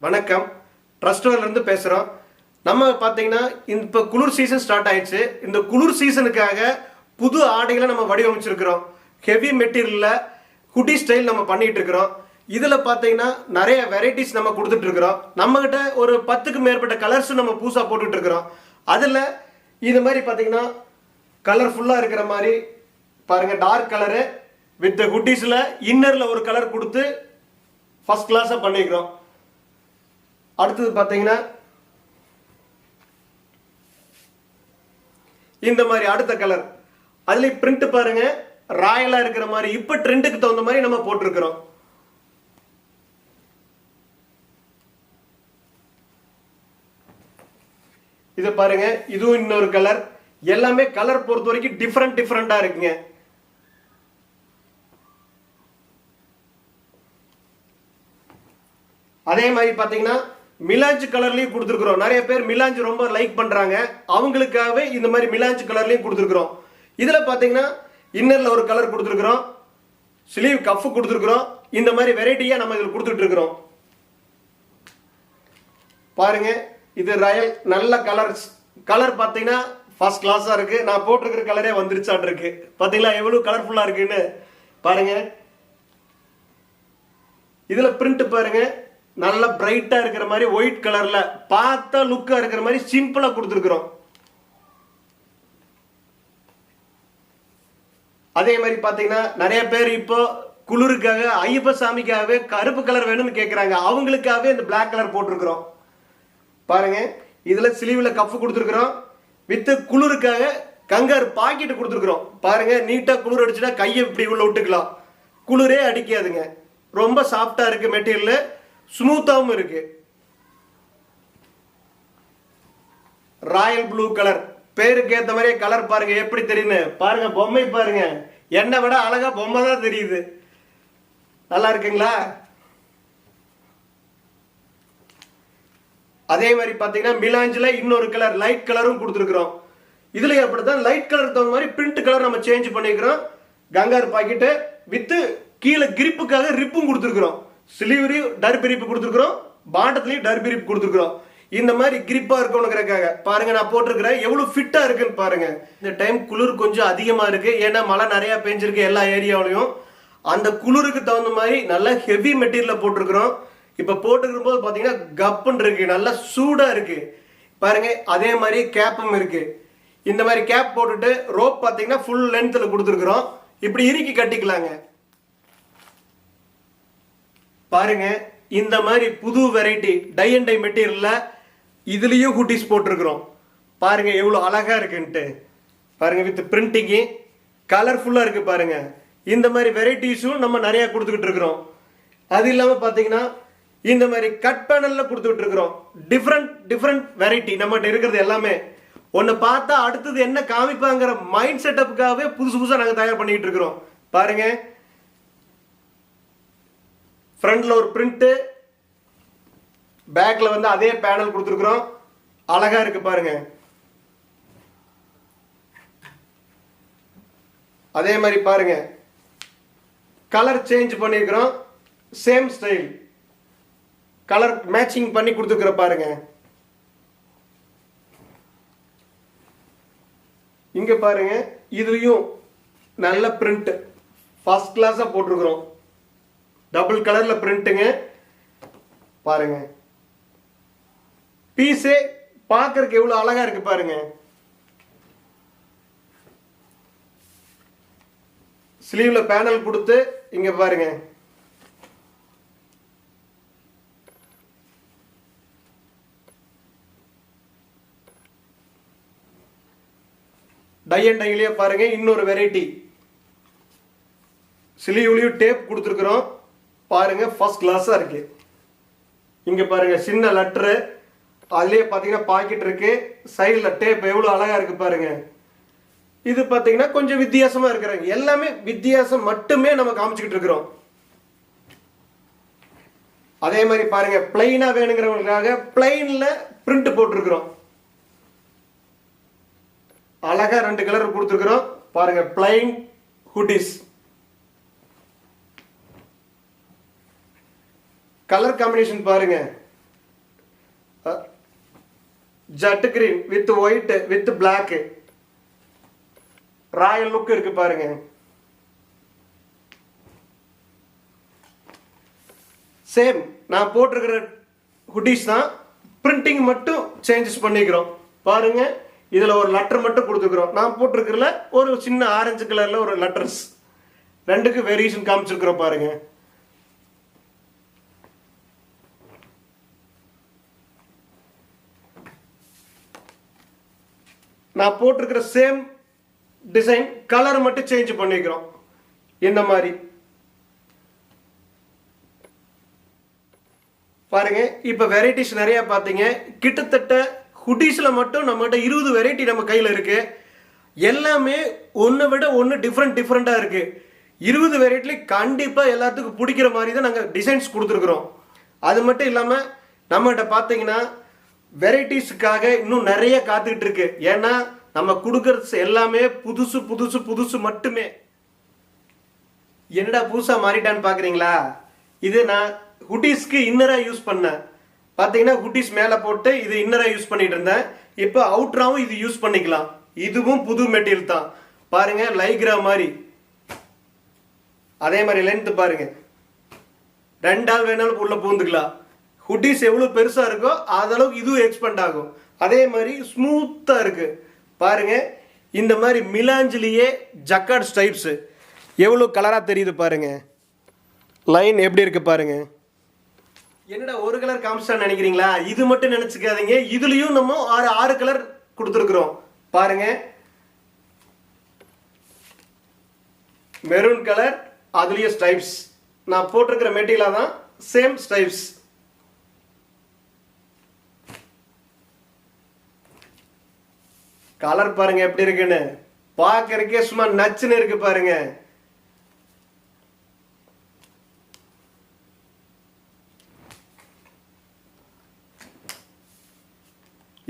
வணக்கம். ட்ரஸ்ட்வேர்லேருந்து பேசுகிறோம். நம்ம பார்த்தீங்கன்னா இப்போ குளிர் சீசன் ஸ்டார்ட் ஆயிடுச்சு. இந்த குளிர் சீசனுக்காக புது ஆடைகளை நம்ம வடிவமைச்சிருக்கிறோம். ஹெவி மெட்டீரியலில் ஹுடி ஸ்டைல் நம்ம பண்ணிகிட்டு இருக்கிறோம். இதில் பார்த்தீங்கன்னா நிறைய வெரைட்டிஸ் நம்ம கொடுத்துட்ருக்குறோம். நம்மக்கிட்ட ஒரு 10க்கு மேற்பட்ட கலர்ஸும் நம்ம புதுசாக போட்டுட்ருக்குறோம். அதில் இது மாதிரி பார்த்தீங்கன்னா கலர்ஃபுல்லாக இருக்கிற மாதிரி பாருங்கள், டார்க் கலரு வித் ஹுட்டிஸில் இன்னரில் ஒரு கலர் கொடுத்து ஃபஸ்ட் கிளாஸாக பண்ணிக்கிறோம். அடுத்தது பார்த்தீங்கன்னா இந்த மாதிரி அடுத்த கலர், அதுல பிரிண்ட் பாருங்க, ராயலா இருக்கிற மாதிரி இப்ப ட்ரெண்டுக்கு தகுந்த மாதிரி நம்ம போட்டிருக்கிறோம். இது பாருங்க, இதுவும் இன்னொரு கலர். எல்லாமே கலர் பொறுத்த வரைக்கும் டிஃப்ரெண்டா இருக்குங்க. அதே மாதிரி பாத்தீங்கன்னா மிலாஞ்ச் கலர்லயும் கொடுத்துருக்கிறோம். நிறைய பேர் மிலாஞ்ச் ரொம்ப லைக் பண்றாங்க. அவங்களுக்காகவே இந்த மாதிரி மிலாஞ்ச் கலர்லயும் கொடுத்துருக்கிறோம். இதுல பாத்தீங்கன்னா இன்னர்ல ஒரு கலர் கொடுத்துருக்கிறோம், ஸ்லீவ் கஃப் கொடுத்துருக்கிறோம். இந்த மாதிரி வெரைட்டியா நம்ம இதில் கொடுத்துட்டு இருக்கிறோம். பாருங்க, இது ராயல் நல்ல கலர் பாத்தீங்கன்னா ஃபர்ஸ்ட் கிளாஸா இருக்கு. நான் போட்டிருக்கிற கலரே வந்துருச்சான் இருக்கு. பாத்தீங்களா எவ்வளவு கலர்ஃபுல்லா இருக்குன்னு பாருங்க. இதுல பிரிண்ட் பாருங்க, நல்ல பிரைட்டா இருக்கிற மாதிரி ஒயிட் கலர்ல பார்த்தா லுக்கா இருக்கிற மாதிரி சிம்பிளா கொடுத்துருக்கிறோம். அதே மாதிரி பாத்தீங்கன்னா நிறைய பேர் இப்போ குளிருக்காக ஐயப்ப சாமிக்காகவே கருப்பு கலர் வேணும்னு கேட்கறாங்க. அவங்களுக்காகவே இந்த பிளாக் கலர் போட்டிருக்கிறோம். பாருங்க, இதுல ஸ்லீவ்ல கஃப் கொடுத்துருக்கிறோம். வித் குளிருக்காக கங்கர் பாக்கெட் கொடுத்துருக்கிறோம். பாருங்க, நீட்டா குளிர் அடிச்சுன்னா கையை இப்படி உள்ள விட்டுக்கலாம், குளிரே அடிக்காதுங்க. ரொம்ப சாஃப்டா இருக்கு மெட்டீரியல், ஸ்மூத்தாவும் இருக்கு. ராயல் ப்ளூ கலர், பேருக்கு ஏத்த மாதிரி கலர் பாருங்க எப்படி தெரியுது. பாருங்க பொம்மை பாருங்க, என்னை விட அழகா பொம்மை தான் தெரியுது. நல்லா இருக்குங்களா? அதே மாதிரி பாத்தீங்கன்னா மிலாஞ்சில இன்னொரு கலர் லைட் கலரும் கொடுத்துருக்கிறோம். இதுல அப்படித்தான் லைட் கலர் தகுந்த மாதிரி பிரிண்ட் கலர் நம்ம சேஞ்ச் பண்ணிக்கிறோம். கங்கார் பாக்கெட்டு வித் கீழே கிரிப்புக்காக ரிப்பும் கொடுத்துருக்கிறோம். ஸ்லீவ்லயும் டர்பி ரிப் கொடுத்துருக்கிறோம், பாட்டத்துலயும் டர்பி ரிப் கொடுத்துருக்கிறோம். இந்த மாதிரி கிரிப்பா இருக்கணுங்கிறக்காக பாருங்க நான் போட்டிருக்கிறேன் எவ்வளவு ஃபிட்டா இருக்குன்னு பாருங்க. இந்த டைம் குளிர் கொஞ்சம் அதிகமா இருக்கு, ஏன்னா மழை நிறைய பெஞ்சிருக்கு எல்லா ஏரியாவிலையும். அந்த குளிருக்கு தகுந்த மாதிரி நல்ல ஹெவி மெட்டீரியல போட்டிருக்கிறோம். இப்ப போட்டுக்கிற போது பாத்தீங்கன்னா கப்புன்னு இருக்கு, நல்லா சூடா இருக்கு பாருங்க. அதே மாதிரி கேப்பும் இருக்கு. இந்த மாதிரி கேப் போட்டுட்டு ரோப் பாத்தீங்கன்னா ஃபுல் லென்த்ல கொடுத்துருக்கிறோம். இப்படி இறுக்கி கட்டிக்கலாங்க. பாருங்க, இந்த மாதிரி புது வெரைட்டி டை அண்ட் டை மெட்டீரியல்ல இதுலயும் ஹுட்டிஸ் போட்டிருக்கிறோம். பாருங்க எவ்வளவு அழகா இருக்குன்ட்டு. பாருங்க வித் பிரிண்டிங் கலர்ஃபுல்லா இருக்கு பாருங்க. இந்த மாதிரி வெரைட்டிஸும் நம்ம நிறைய கொடுத்துக்கிட்டு இருக்கிறோம். அது இல்லாம பாத்தீங்கன்னா இந்த மாதிரி கட் பேனல்ல கொடுத்துக்கிட்டு இருக்கிறோம். டிஃப்ரெண்ட் வெரைட்டி நம்மகிட்ட இருக்கிறது எல்லாமே. ஒன்னு பார்த்தா அடுத்தது என்ன காமிப்பாங்கிற மைண்ட் செட்டப்புக்காகவே புதுசா நாங்க தயார் பண்ணிட்டு இருக்கிறோம். பாருங்க, ஃப்ரண்ட்ல ஒரு பிரிண்ட், பேக்ல வந்து அதே பேனல் கொடுத்துருக்கிறோம். அழகா இருக்கு பாருங்க. அதே மாதிரி பாருங்க கலர் சேஞ்ச் பண்ணிருக்கிறோம். சேம் ஸ்டைல் கலர் மேட்சிங் பண்ணி கொடுத்துருக்கிற பாருங்க. இங்க பாருங்க, இதுலயும் நல்ல பிரிண்ட் ஃபர்ஸ்ட் கிளாஸா போட்டிருக்கிறோம். டபுள் கலர்ல பிரிண்ட்டுங்க. பாருங்க பீஸே பார்க்கறதுக்கு எவ்வளவு அழகா இருக்கு பாருங்க. ஸ்லீவ்ல பேனல் கொடுத்து இங்க பாருங்க டை அண்ட் டைலயே பாருங்க இன்னொரு வெரைட்டி. ஸ்லீவ்லயும் டேப் கொடுத்துருக்கிறோம். பாருங்க ஃபர்ஸ்ட் கிளாஸா இருக்கு. இங்க பாருங்க சின்ன லெட்டரு, அதுலயே பாத்தீங்கன்னா பாக்கெட் இருக்கு. சைடுல டேப் எவ்வளவு அழகா இருக்கு பாருங்க. இது பாத்தீங்கன்னா கொஞ்சம் வித்தியாசமா இருக்கிறாங்க. எல்லாமே வித்தியாசம் மட்டுமே நம்ம காமிச்சுக்கிட்டு இருக்கிறோம். அதே மாதிரி பாருங்க பிளைனா வேணுங்கிறவங்களுக்காக பிளைன்ல பிரிண்ட் போட்டிருக்கிறோம். அழகா 2 கலர் கொடுத்துருக்கிறோம். பாருங்க பிளைன் ஹுடிஸ். கலர் காம்பினேஷன் பாருங்க jade green with white with black royal look இருக்கு பாருங்க. சேம் நான் போட்டிருக்கிற ஹுடிஸ் தான், பிரிண்டிங் மட்டும் சேஞ்சஸ் பண்ணிக்கிறோம் பாருங்க. இதுல ஒரு லெட்டர் மட்டும் கொடுத்துக்கிறோம். நான் போட்டிருக்கிறதுல ஒரு சின்ன ஆரஞ்சு கலர்ல ஒரு லெட்டர்ஸ், ரெண்டுக்கு வேரியேஷன் காமிச்சிருக்கிறோம் பாருங்க. நான் போட்டிருக்கிற சேம் டிசைன், கலர் மட்டும் சேஞ்ச் பண்ணிக்கிறோம். இந்த மாதிரி பாருங்க. இப்ப வெரைட்டிஸ் நிறைய பாத்தீங்க. கிட்டத்தட்ட ஹுடிஸ்ல மட்டும் நம்மகிட்ட 20 வெரைட்டி நம்ம கையில இருக்கு. எல்லாமே ஒன்னு விட ஒன்னு டிஃப்ரெண்டா இருக்கு. 20 வெரைட்டில கண்டிப்பா எல்லாத்துக்கும் பிடிக்கிற மாதிரி தான் நாங்க டிசைன்ஸ் கொடுத்துருக்குறோம். அது மட்டும் இல்லாம நம்மகிட்ட பாத்தீங்கன்னா வெரைட்டிஸ்க்காக இன்னும் நிறைய காத்துக்கிட்டு இருக்கு. ஏன்னா நம்ம கொடுக்கறது எல்லாமே புதுசு மட்டுமே. என்னடா புதுசா மாறிட்டான்னு பாக்குறீங்களா? இது நான் ஹுடிஸ்க்கு இன்னரா யூஸ் பண்ணேன். பாத்தீங்கன்னா ஹுடிஸ் மேல போட்டு இது இன்னரா யூஸ் பண்ணிட்டு இருந்தேன். இப்போ அவுட்ராவும் இது யூஸ் பண்ணிக்கலாம். இதுவும் புது மெட்டீரியல் தான் பாருங்க. லைக்ரா மாதிரி அதே மாதிரி லென்த் பாருங்க. 2 ஆள் வேணாலும் உள்ள பூந்துக்கலாம். ஹுடிஸ் எவ்வளவு பெருசா இருக்கோ அதளவுக்கு இதுவும் எக்ஸ்பெண்ட் ஆகும். அதே மாதிரி ஸ்மூத்தா இருக்கு பாருங்க. இந்த மாதிரி மிலாஞ்சிலேயே ஜக்கார்ட் ஸ்டைப்ஸ் எவ்வளவு கலரா தெரியுது பாருங்க. லைன் எப்படி இருக்கு பாருங்க. என்னடா ஒரு கலர் காமிச்சா நினைக்கிறீங்களா? இது மட்டும் நினைச்சுக்காதீங்க. இதுலயும் நம்ம 6 கலர் கொடுத்துருக்குறோம் பாருங்க. மெரூன் கலர், அதுலயே ஸ்டைப்ஸ். நான் போட்டிருக்கிற மெட்டீரியலா தான் சேம் ஸ்டைப்ஸ். கலர் பாருங்க எப்படி இருக்குன்னு. பார்க்கறதுக்கே சும்மா நச்சுன்னு இருக்கு பாருங்க.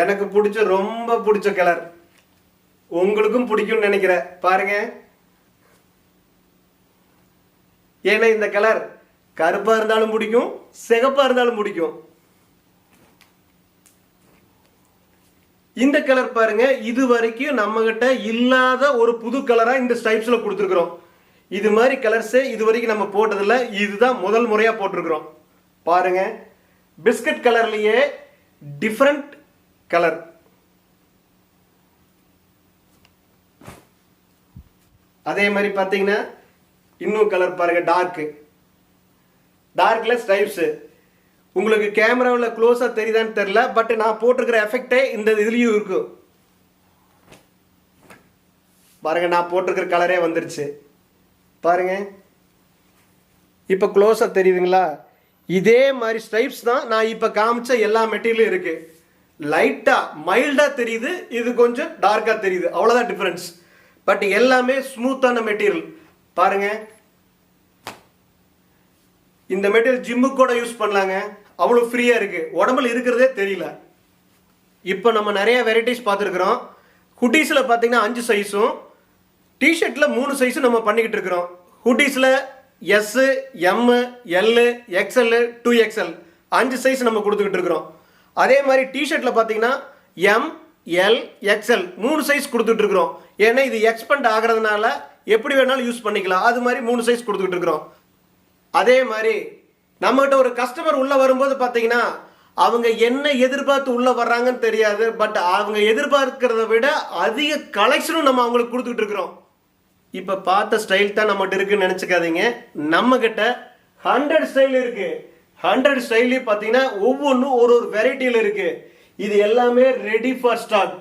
எனக்கு பிடிச்ச ரொம்ப பிடிச்ச கலர், உங்களுக்கும் பிடிக்கும்னு நினைக்கிறேன் பாருங்க. ஏன்னா இந்த கலர் கருப்பா இருந்தாலும் பிடிக்கும், சிகப்பா இருந்தாலும் பிடிக்கும். இந்த கலர் பாருங்க, இது வரைக்கும் நம்ம கிட்ட இல்லாத ஒரு புது கலரா இந்த ஸ்டைப்ஸ்ல கொடுத்துருக்கிறோம். இது மாதிரி கலர்ஸ் இது வரைக்கும் நம்ம போட்டதில்ல. இதுதான் முதல் முறையா போட்டிருக்கிறோம் பாருங்க. பிஸ்கட் கலர்லயே டிஃபரண்ட் கலர். அதே மாதிரி பாத்தீங்கன்னா இன்னும் கலர் பாருங்க. டார்க்ல ஸ்டைப்ஸ். உங்களுக்கு கேமராவில் க்ளோஸா தெரியுதான்னு தெரியல, பட் நான் போட்டிருக்கிற எஃபெக்டே இந்த இதுலயும் இருக்கும் பாருங்க. நான் போட்டிருக்கிற கலரே வந்துருச்சு பாருங்க. இப்ப க்ளோஸா தெரியுதுங்களா? இதே மாதிரி ஸ்டைப்ஸ் தான் நான் இப்ப காமிச்ச எல்லா மெட்டீரியலும் இருக்கு. லைட்டா மைல்டா தெரியுது, இது கொஞ்சம் டார்க்கா தெரியுது, அவ்வளவுதான் டிஃபரன்ஸ். பட் எல்லாமே ஸ்மூத்தான மெட்டீரியல் பாருங்க. இந்த மெட்டீரியல் ஜிம்முக்கு கூட யூஸ் பண்ணலாங்க. அவ்வளவு ஃப்ரீயா இருக்கு, உடம்புல இருக்கிறதே தெரியல. இப்போ நம்ம நிறைய வெரைட்டிஸ் பார்த்துருக்கிறோம். ஹுடிஸ்ல பார்த்தீங்கன்னா 5 சைஸும், டிஷர்ட்ல 3 சைஸும் நம்ம பண்ணிக்கிட்டு இருக்கிறோம். ஹுடிஸ்ல S, M, L, XL, 2XL 5 size நம்ம கொடுத்துக்கிட்டு இருக்கிறோம். அதே மாதிரி டிஷர்ட்ல பார்த்தீங்கன்னா எம், எல், எக்ஸ்எல் 3 சைஸ் கொடுத்துட்டு இருக்கிறோம். ஏன்னா இது எக்ஸ்பெண்ட் ஆகிறதுனால எப்படி வேணாலும் யூஸ் பண்ணிக்கலாம். அது மாதிரி 3 சைஸ் கொடுத்துக்கிட்டு இருக்கிறோம். அதே மாதிரி நம்மகிட்ட ஒரு கஸ்டமர் உள்ள வரும்போது பார்த்தீங்கன்னா அவங்க என்ன எதிர்பார்த்து உள்ள வர்றாங்கன்னு தெரியாது. பட் அவங்க எதிர்பார்க்கிறத விட அதிக கலெக்ஷனும் நம்ம அவங்களுக்கு கொடுத்துக்கிட்டு இருக்கிறோம். இப்ப பார்த்த ஸ்டைல் தான் நம்மகிட்ட இருக்குன்னு நினைச்சுக்காதீங்க. நம்ம கிட்ட 100 ஸ்டைல் இருக்கு. 100 ஸ்டைல்லையும் பார்த்தீங்கன்னா ஒவ்வொன்றும் ஒரு வெரைட்டியில் இருக்கு. இது எல்லாமே ரெடி ஃபார் ஸ்டாக்,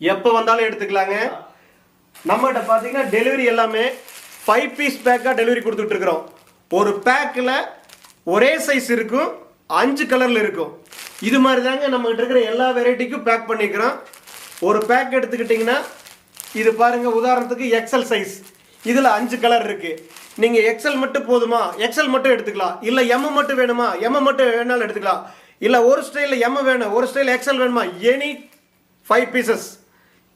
எப்போ வந்தாலும் எடுத்துக்கலாங்க. நம்மகிட்ட பார்த்தீங்கன்னா டெலிவரி எல்லாமே 5 பீஸ் பேக்காக டெலிவரி கொடுத்துட்டு இருக்கிறோம். ஒரு பேக்கில் ஒரே சைஸ் இருக்கும், 5 கலர்ல இருக்கும். இது மாதிரி தாங்க நம்ம கிட்ட இருக்கிற எல்லா வெரைட்டிக்கும் பேக் பண்ணிக்கிறோம். ஒரு பேக் எடுத்துக்கிட்டிங்கன்னா இது பாருங்க, உதாரணத்துக்கு எக்ஸ்எல் சைஸ், இதுல 5 கலர் இருக்கு. நீங்க எக்ஸ்எல் மட்டும் போதுமா, எக்ஸ்எல் மட்டும் எடுத்துக்கலாம். இல்ல எம் மட்டும் வேணுமா, எம் மட்டும் வேணாலும் எடுத்துக்கலாம். இல்ல ஒரு ஸ்டைல எம் வேணும், ஒரு ஸ்டைல் எக்ஸ்எல் வேணுமா, எனி 5 பீசஸ்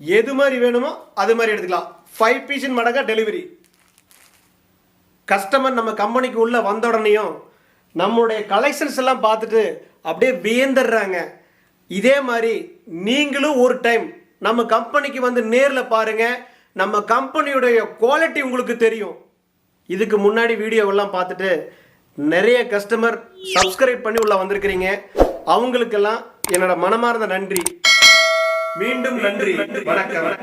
எது மாதிரி வேணுமோ அது மாதிரி எடுத்துக்கலாம். 5 பீஸின் மடங்கா டெலிவரி. கஸ்டமர் நம்ம கம்பெனிக்கு உள்ள வந்த உடனேயும் நம்மளுடைய கலெக்ஷன்ஸ் எல்லாம் பார்த்துட்டு அப்படியே வியந்துடுறாங்க. இதே மாதிரி நீங்களும் ஒரு டைம் நம்ம கம்பெனிக்கு வந்து நேரில் பாருங்க. நம்ம கம்பெனியுடைய குவாலிட்டி உங்களுக்கு தெரியும். இதுக்கு முன்னாடி வீடியோவெல்லாம் பார்த்துட்டு நிறைய கஸ்டமர் சப்ஸ்கிரைப் பண்ணி உள்ள வந்திருக்கிறீங்க. அவங்களுக்கெல்லாம் என்னோட மனமார்ந்த நன்றி. மீண்டும் நன்றி. வணக்கம்.